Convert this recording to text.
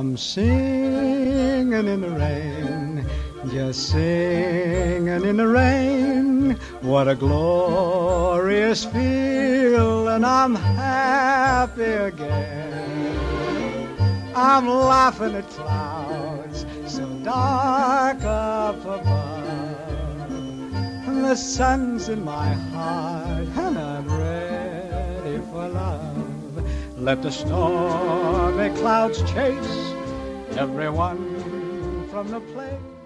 I'm singing in the rain, just singing in the rain. What a glorious feeling, I'm happy again. I'm laughing at clouds so dark up above. The sun's in my heart and I'm ready for love. Let the stormy clouds chase everyone from the place.